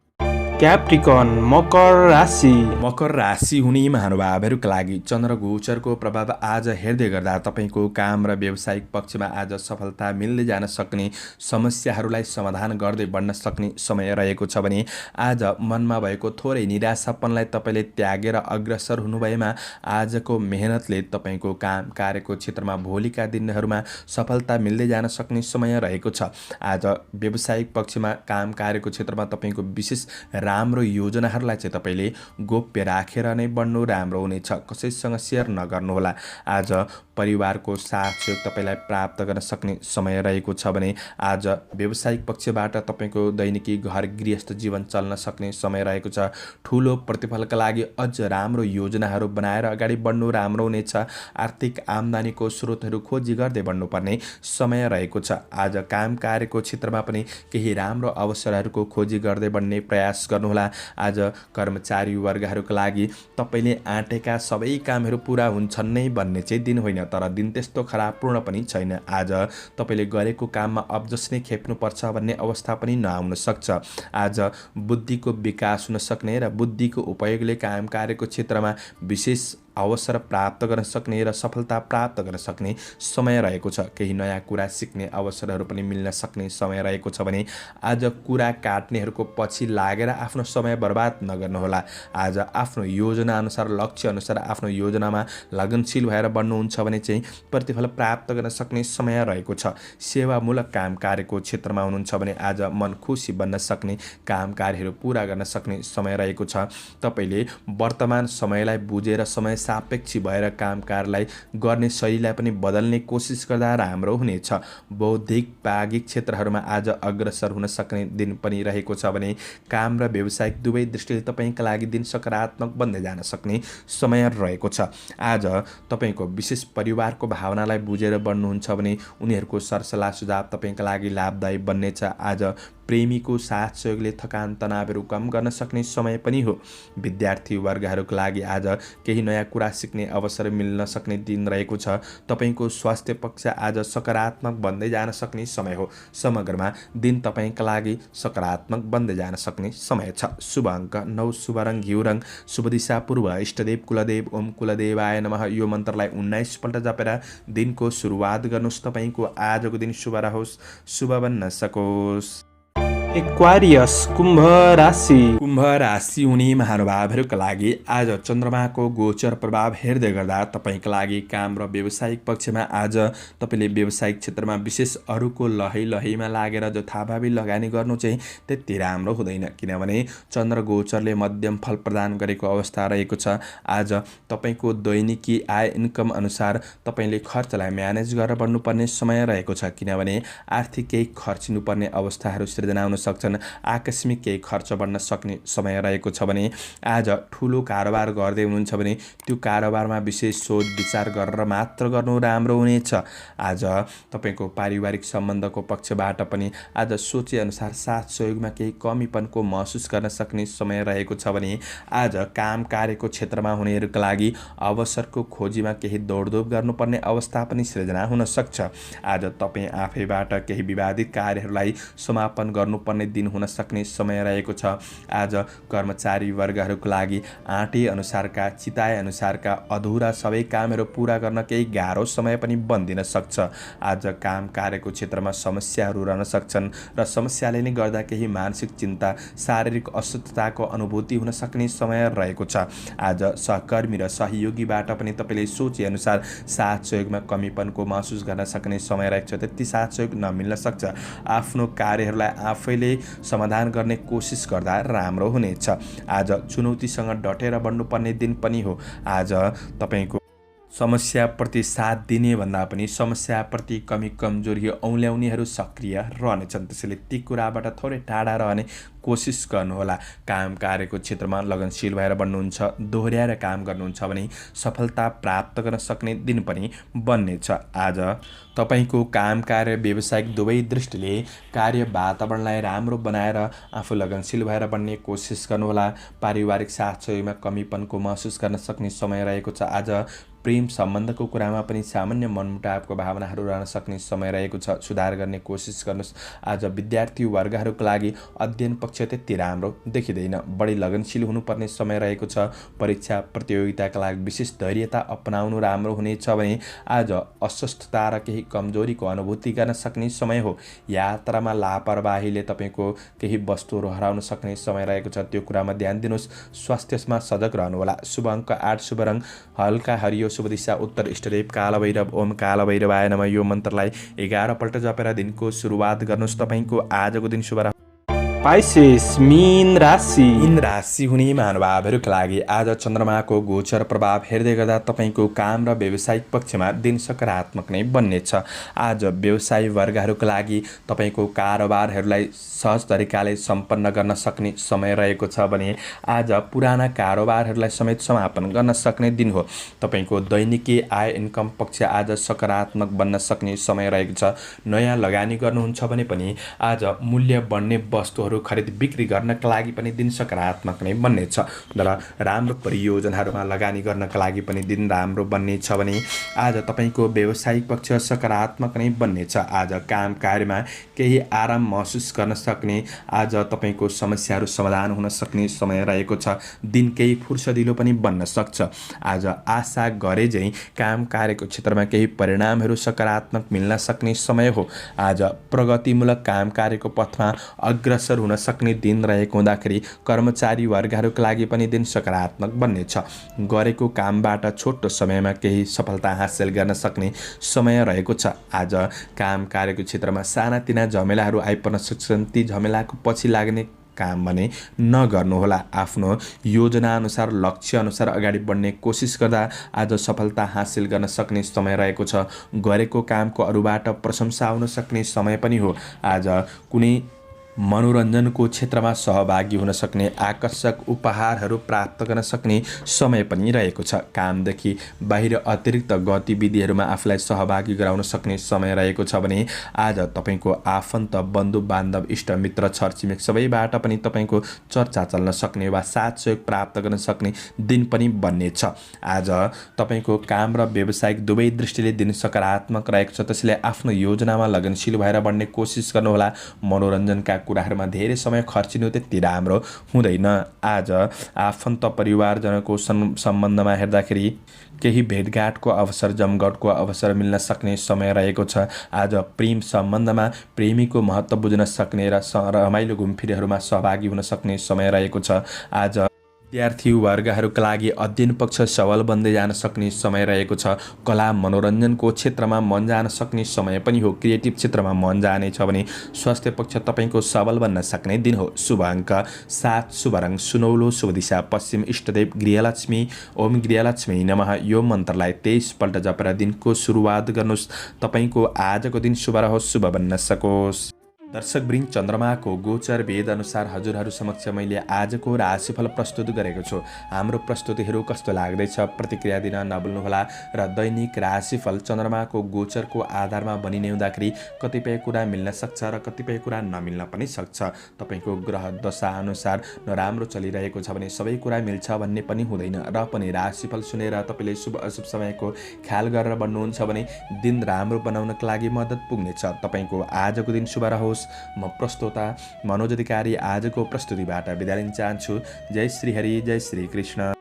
क्याप्रिकन मकर राशि। मकर राशि हुने महानुभावहरूका लागि चन्द्र गोचरको प्रभाव आज हेर्दै गर्दा तपाईँको काम र व्यावसायिक पक्षमा आज सफलता मिल्दै जान सक्ने, समस्याहरूलाई समाधान गर्दै बढ्न सक्ने समय रहेको छ भने आज मनमा भएको थोरै निराशापनलाई तपाईँले त्यागेर अग्रसर हुनुभएमा आजको मेहनतले तपाईँको काम कार्यको क्षेत्रमा भोलिका दिनहरूमा सफलता मिल्दै जान सक्ने समय रहेको छ। आज व्यावसायिक पक्षमा काम कार्यको क्षेत्रमा तपाईँको विशेष राम्रो योजनाहरूलाई चाहिँ तपाईँले गोप्य राखेर नै बढ्नु राम्रो हुनेछ। कसैसँग सेयर नगर्नुहोला। आज परिवारको साथ सहयोग तपाईँलाई प्राप्त गर्न सक्ने समय रहेको छ भने आज व्यावसायिक पक्षबाट तपाईँको दैनिकी घर गृहस्थ जीवन चल्न सक्ने समय रहेको छ। ठुलो प्रतिफलका लागि अझ राम्रो योजनाहरू बनाएर अगाडि बढ्नु राम्रो हुनेछ। आर्थिक आम्दानीको स्रोतहरू खोजी गर्दै बढ्नुपर्ने समय रहेको छ। आज काम कार्यको क्षेत्रमा पनि केही राम्रो अवसरहरूको खोजी गर्दै बढ्ने प्रयास गर्नुहोला। आज कर्मचारी वर्गहरूका लागि तपाईँले आँटेका सबै कामहरू पुरा हुन्छन् नै भन्ने चाहिँ दिन होइन, तर दिन त्यस्तो खराबपूर्ण पनि छैन। आज तपाईँले गरेको काममा अब जसले खेप्नुपर्छ भन्ने अवस्था पनि नआउन सक्छ। आज बुद्धिको विकास हुन सक्ने र बुद्धिको उपयोगले काम कार्यको क्षेत्रमा विशेष अवसर प्राप्त गर्न सक्ने र सफलता प्राप्त गर्न सक्ने समय रहेको छ। केही नयाँ कुरा सिक्ने अवसरहरू पनि मिल्न सक्ने समय रहेको छ भने आज कुरा काट्नेहरूको पछि लागेर आफ्नो समय बर्बाद नगर्नुहोला। आज आफ्नो योजना अनुसार, लक्ष्य अनुसार आफ्नो योजनामा लगनशील भएर बढ्नुहुन्छ भने चाहिँ प्रतिफल प्राप्त गर्न सक्ने समय रहेको छ। सेवामूलक काम कार्यको क्षेत्रमा हुनुहुन्छ भने आज मन खुसी बन्न सक्ने, काम कार्यहरू पुरा गर्न सक्ने समय रहेको छ। तपाईँले वर्तमान समयलाई बुझेर समय सापेक्षी भएर काम कार्यलाई गर्ने शैलीलाई पनि बदल्ने कोसिस गर्दा राम्रो हुनेछ। बौद्धिक भागिक क्षेत्रहरूमा आज अग्रसर हुन सक्ने दिन पनि रहेको छ भने काम र व्यावसायिक दुवै दृष्टिले तपाईँका लागि दिन सकारात्मक बन्दै जान सक्ने समय रहेको छ। आज तपाईँको विशेष परिवारको भावनालाई बुझेर बढ्नुहुन्छ भने उनीहरूको सरसल्लाह सुझाव तपाईँका लागि लाभदायी बन्नेछ। आज प्रेमीको साथ सहयोगले थकान तनावहरू कम गर्न सक्ने समय पनि हो। विद्यार्थी वर्गहरूका लागि आज केही नयाँ कुरा सिक्ने अवसर मिल्न सक्ने दिन रहेको छ। तपाईँको स्वास्थ्य पक्ष आज सकारात्मक बन्दै जान सक्ने समय हो। समग्रमा दिन तपाईँका लागि सकारात्मक बन्दै जान सक्ने समय छ। शुभ अङ्क 9, शुभ रङ घिउ रङ, शुभ दिशा पूर्व, इष्टदेव कुलदेव ओम कुलदेवाय नमः। यो मन्त्रलाई 19 पल्ट जपेर दिनको सुरुवात गर्नुहोस्। तपाईँको आजको दिन शुभ रहोस्, शुभ बन्न सकोस्। एक्वारियस कुम्भ राशि। कुम्भ राशि हुने महानुभावहरूका लागि आज चन्द्रमाको गोचर प्रभाव हेर्दै गर्दा तपाईँका लागि काम र व्यावसायिक पक्षमा आज तपाईँले व्यावसायिक क्षेत्रमा विशेष अरूको लहैमा लागेर जथाभावी लगानी गर्नु चाहिँ त्यति राम्रो हुँदैन, किनभने चन्द्र गोचरले मध्यम फल प्रदान गरेको अवस्था रहेको छ। आज तपाईँको दैनिकी आय इन्कम अनुसार तपाईँले खर्चलाई म्यानेज गरेर बढ्नुपर्ने समय रहेको छ, किनभने आर्थिक केही खर्चिनुपर्ने अवस्थाहरू सिर्जना हुन सक्छन्। आकस्मिक केही खर्च बढ्न सक्ने समय रहेको छ भने आज ठुलो कारोबार गर्दै हुनुहुन्छ भने त्यो कारोबारमा विशेष सोच विचार गरेर मात्र गर्नु राम्रो हुनेछ। आज तपाईँको पारिवारिक सम्बन्धको पक्षबाट पनि आज सोचे अनुसार साथ सहयोगमा केही कमीपनको महसुस गर्न सक्ने समय रहेको छ भने आज काम कार्यको क्षेत्रमा हुनेहरूका लागि अवसरको खोजीमा केही दौडधोप गर्नुपर्ने अवस्था पनि सृजना हुन सक्छ। आज तपाईँ आफैबाट केही विवादित कार्यहरूलाई समापन गर्नुपर्ने दिन हुन सक्ने समय रहेको छ। आज कर्मचारी वर्गहरूको लागि आँटे अनुसारका, चिताए अनुसारका अधुरा सबै कामहरू पुरा गर्न केही गाह्रो समय पनि बन्दिन सक्छ। आज काम कार्यको क्षेत्रमा समस्याहरू रहन सक्छन् र समस्याले नै गर्दा केही मानसिक चिन्ता, शारीरिक अस्वस्थताको अनुभूति हुन सक्ने समय रहेको छ। आज सहकर्मी र सहयोगीबाट पनि तपाईँले सोचे अनुसार साथ सहयोगमा कमीपनको महसुस गर्न सक्ने समय रहेको छ। त्यति साथ सहयोग नमिल्न सक्छ। आफ्नो कार्यहरूलाई आफैले समाधान गर्ने कोसिस गर्दा राम्रो हुनेछ। आज चुनौतीसँग डटेर बढ्नुपर्ने दिन पनि हो। आज तपाईँको समस्याप्रति साथ दिने भन्दा पनि समस्याप्रति कमी कमजोरी औल्याउनेहरू सक्रिय रहनेछन्, त्यसैले ती कुराबाट थोरै टाढा रहने कोसिस गर्नुहोला। काम कार्यको क्षेत्रमा लगनशील भएर बढ्नुहुन्छ, दोहोऱ्याएर काम गर्नुहुन्छ भने सफलता प्राप्त गर्न सक्ने दिन पनि बन्नेछ। आज तपाईँको काम कार्य व्यावसायिक दुवै दृष्टिले कार्य वातावरणलाई राम्रो बनाएर आफू लगनशील भएर बढ्ने कोसिस गर्नुहोला। पारिवारिक साथ सहयोगमा कमीपनको महसुस गर्न सक्ने समय रहेको छ। आज प्रेम सम्बन्धको कुरामा पनि सामान्य मनमुटावको भावनाहरू रहन सक्ने समय रहेको छ। सुधार गर्ने कोसिस गर्नुहोस्। आज विद्यार्थी वर्गहरूका लागि अध्ययन पक्ष त्यति राम्रो देखिँदैन। बढी लगनशील हुनुपर्ने समय रहेको छ। परीक्षा प्रतियोगिताका लागि विशेष धैर्यता अपनाउनु राम्रो हुनेछ भने आज अस्वस्थता र केही कमजोरीको अनुभूति गर्न सक्ने समय हो। यात्रामा लापरवाहीले तपाईँको केही वस्तुहरू हराउन सक्ने समय रहेको छ, त्यो कुरामा ध्यान दिनुहोस्। स्वास्थ्यमा सजग रहनुहोला। शुभ अङ्क 8, शुभ रङ हल्का हरियो, शुभ दिशा उत्तर, इष्टदेव कालभैरव। ओम कालभैरवाय नमः। यो मन्त्रलाई 11 पल्ट जपेर दिनको सुरुवात गर्नुहोस्। तपाईँको आजको दिन शुभ पाइसेस मीन राशि। मीन राशि हुने महानुभावहरूका लागि आज चन्द्रमाको गोचर प्रभाव हेर्दै गर्दा तपाईँको काम र व्यावसायिक पक्षमा दिन सकारात्मक नै बन्नेछ। आज व्यवसायी वर्गहरूका लागि तपाईँको कारोबारहरूलाई सहज तरिकाले सम्पन्न गर्न सक्ने समय रहेको छ भने आज पुराना कारोबारहरूलाई समेत समापन गर्न सक्ने दिन हो। तपाईँको दैनिकी आय इन्कम पक्ष आज सकारात्मक बन्न सक्ने समय रहेको छ। नयाँ लगानी गर्नुहुन्छ भने पनि आज मूल्य बढ्ने वस्तुहरू खरिद बिक्री गर्नका लागि पनि दिन सकारात्मक नै बन्नेछ। र राम्रो परियोजनाहरूमा लगानी गर्नका लागि पनि दिन राम्रो बन्नेछ भने आज तपाईँको व्यावसायिक पक्ष सकारात्मक नै बन्नेछ। आज काम कार्यमा केही आराम महसुस गर्न सक्ने, आज तपाईँको समस्याहरू समाधान हुन सक्ने समय रहेको छ। दिन केही फुर्सदिलो पनि बन्न सक्छ। आज आशा गरे झैँ काम कार्यको क्षेत्रमा केही परिणामहरू सकारात्मक मिल्न सक्ने समय हो। आज प्रगतिमूलक काम कार्यको पथमा अग्रसर हुन सक्ने दिन रहेको हुँदाखेरि कर्मचारी वर्गहरूका लागि पनि दिन सकारात्मक बन्नेछ। गरेको कामबाट छोटो समयमा केही सफलता हासिल गर्न सक्ने समय रहेको छ। आज काम कार्यको क्षेत्रमा सानातिना झमेलाहरू आइपर्न सक्छन्। ती झमेलाको पछि लाग्ने काम भने नगर्नुहोला। आफ्नो योजना अनुसार, लक्ष्य अनुसार अगाडि बढ्ने कोसिस गर्दा आज सफलता हासिल गर्न सक्ने समय रहेको छ। गरेको कामको अरूबाट प्रशंसा आउन सक्ने समय पनि हो। आज कुनै मनोरञ्जनको क्षेत्रमा सहभागी हुन सक्ने, आकर्षक उपहारहरू प्राप्त गर्न सक्ने समय पनि रहेको छ। कामदेखि बाहिर अतिरिक्त गतिविधिहरूमा आफूलाई सहभागी गराउन सक्ने समय रहेको छ भने आज तपाईँको आफन्त, बन्धु बान्धव, इष्टमित्र, छरछिमेक सबैबाट पनि तपाईँको चर्चा चल्न सक्ने वा साथ सहयोग प्राप्त गर्न सक्ने दिन पनि बन्नेछ। आज तपाईँको काम र व्यावसायिक दुवै दृष्टिले दिन सकारात्मक रहेको छ। त्यसैले आफ्नो योजनामा लगनशील भएर बढ्ने कोसिस गर्नुहोला। मनोरञ्जनका कुराहरूमा धेरै समय खर्चिनु त्यति राम्रो हुँदैन। आज आफन्त परिवारजनको सम्बन्धमा हेर्दाखेरि केही भेटघाटको अवसर, जमघटको अवसर मिल्न सक्ने समय रहेको छ। आज प्रेम सम्बन्धमा प्रेमीको महत्त्व बुझ्न सक्ने र रमाइलो घुमफिरहरूमा सहभागी हुन सक्ने समय रहेको छ। आज विद्यार्थी वर्गहरूका लागि अध्ययन पक्ष सबल बन्दै जान सक्ने समय रहेको छ। कला मनोरञ्जनको क्षेत्रमा मन जान सक्ने समय पनि हो। क्रिएटिभ क्षेत्रमा मन जानेछ भने स्वास्थ्य पक्ष तपाईँको सबल बन्न सक्ने दिन हो। शुभ अङ्क 7, शुभ रङ सुनौलो, शुभ दिशा पश्चिम, इष्टदेव गृहलक्ष्मी। ओम गृहलक्ष्मी नमः। यो मन्त्रलाई 23 पल्ट जपेर दिनको सुरुवात गर्नुहोस्। तपाईँको आजको दिन शुभ रहोस्, शुभ बन्न सकोस्। दर्शकवृन्द, चन्द्रमाको गोचर वेद अनुसार हजुरहरू समक्ष मैले आजको राशिफल प्रस्तुत गरेको छु। हाम्रो प्रस्तुतिहरू कस्तो लाग्दैछ प्रतिक्रिया दिन नभुल्नुहोला। र दैनिक राशिफल चन्द्रमाको गोचरको आधारमा बनिने हुँदाखेरि कतिपय कुरा मिल्न सक्छ र कतिपय कुरा नमिल्न पनि सक्छ। तपाईँको ग्रह दशा अनुसार नराम्रो चलिरहेको छ भने सबै कुरा मिल्छ भन्ने पनि हुँदैन। र पनि राशिफल सुनेर तपाईँले शुभ अशुभ समयको ख्याल गरेर बढ्नुहुन्छ भने दिन राम्रो बनाउनका लागि मद्दत पुग्नेछ। तपाईँको आजको दिन शुभ रहोस्। म प्रस्तोता मनोज अधिकारी आजको प्रस्तुतिबाट बिदा लिन चाहन्छु। जय श्री हरि, जय श्री कृष्ण।